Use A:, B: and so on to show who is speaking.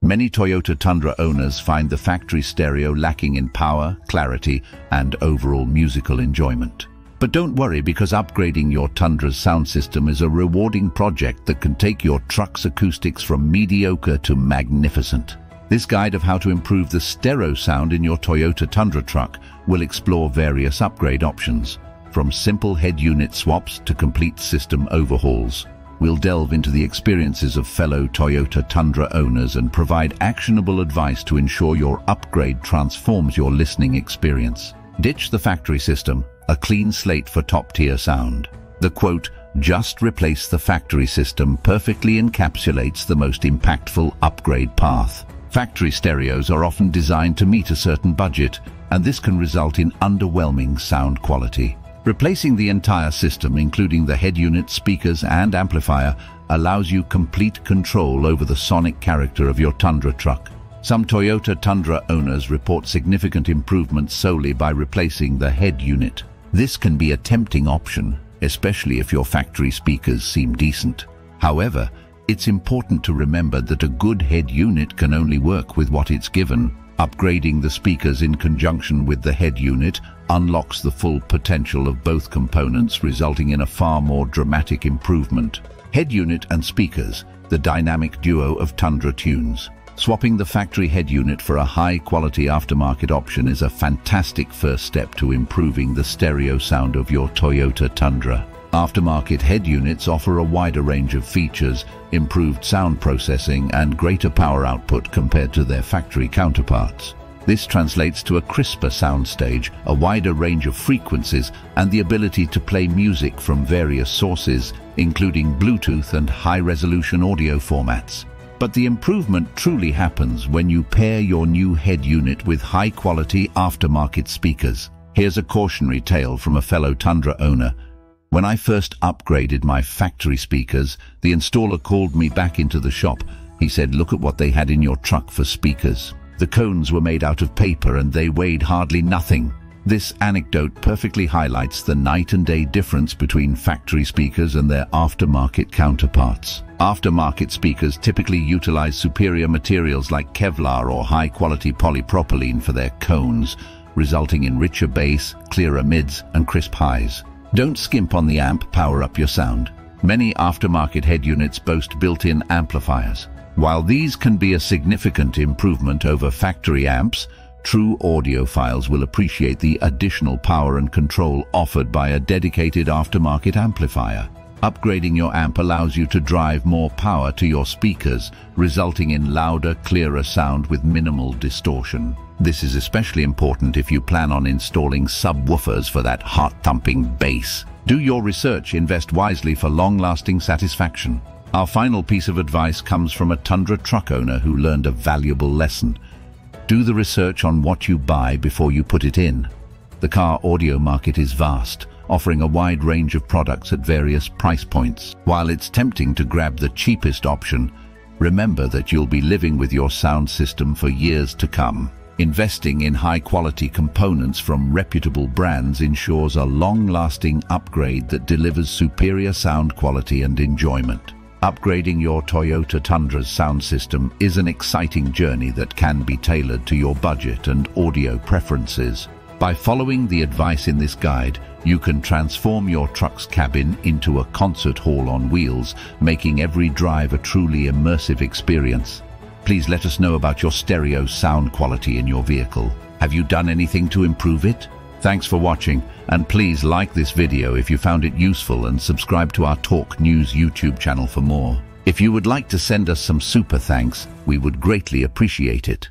A: Many Toyota Tundra owners find the factory stereo lacking in power, clarity, and overall musical enjoyment. But don't worry, because upgrading your Tundra's sound system is a rewarding project that can take your truck's acoustics from mediocre to magnificent. This guide of how to improve the stereo sound in your Toyota Tundra truck will explore various upgrade options, from simple head unit swaps to complete system overhauls. We'll delve into the experiences of fellow Toyota Tundra owners and provide actionable advice to ensure your upgrade transforms your listening experience. Ditch the factory system, a clean slate for top-tier sound. The quote, "Just replace the factory system," perfectly encapsulates the most impactful upgrade path. Factory stereos are often designed to meet a certain budget, and this can result in underwhelming sound quality. Replacing the entire system, including the head unit, speakers, and amplifier, allows you complete control over the sonic character of your Tundra truck. Some Toyota Tundra owners report significant improvements solely by replacing the head unit. This can be a tempting option, especially if your factory speakers seem decent. However, it's important to remember that a good head unit can only work with what it's given. Upgrading the speakers in conjunction with the head unit unlocks the full potential of both components, resulting in a far more dramatic improvement. Head unit and speakers, the dynamic duo of Tundra tunes. Swapping the factory head unit for a high-quality aftermarket option is a fantastic first step to improving the stereo sound of your Toyota Tundra. Aftermarket head units offer a wider range of features, improved sound processing, and greater power output compared to their factory counterparts. This translates to a crisper soundstage, a wider range of frequencies, and the ability to play music from various sources, including Bluetooth and high-resolution audio formats. But the improvement truly happens when you pair your new head unit with high-quality aftermarket speakers. Here's a cautionary tale from a fellow Tundra owner. When I first upgraded my factory speakers, the installer called me back into the shop. He said, "Look at what they had in your truck for speakers. The cones were made out of paper and they weighed hardly nothing." This anecdote perfectly highlights the night and day difference between factory speakers and their aftermarket counterparts. Aftermarket speakers typically utilize superior materials like Kevlar or high-quality polypropylene for their cones, resulting in richer bass, clearer mids, and crisp highs. Don't skimp on the amp, power up your sound. Many aftermarket head units boast built-in amplifiers. While these can be a significant improvement over factory amps, true audiophiles will appreciate the additional power and control offered by a dedicated aftermarket amplifier. Upgrading your amp allows you to drive more power to your speakers, resulting in louder, clearer sound with minimal distortion. This is especially important if you plan on installing subwoofers for that heart-thumping bass. Do your research, invest wisely for long-lasting satisfaction. Our final piece of advice comes from a Tundra truck owner who learned a valuable lesson. Do the research on what you buy before you put it in. The car audio market is vast, offering a wide range of products at various price points. While it's tempting to grab the cheapest option, remember that you'll be living with your sound system for years to come. Investing in high-quality components from reputable brands ensures a long-lasting upgrade that delivers superior sound quality and enjoyment. Upgrading your Toyota Tundra's sound system is an exciting journey that can be tailored to your budget and audio preferences. By following the advice in this guide, you can transform your truck's cabin into a concert hall on wheels, making every drive a truly immersive experience. Please let us know about your stereo sound quality in your vehicle. Have you done anything to improve it? Thanks for watching, and please like this video if you found it useful and subscribe to our Talk News YouTube channel for more. If you would like to send us some super thanks, we would greatly appreciate it.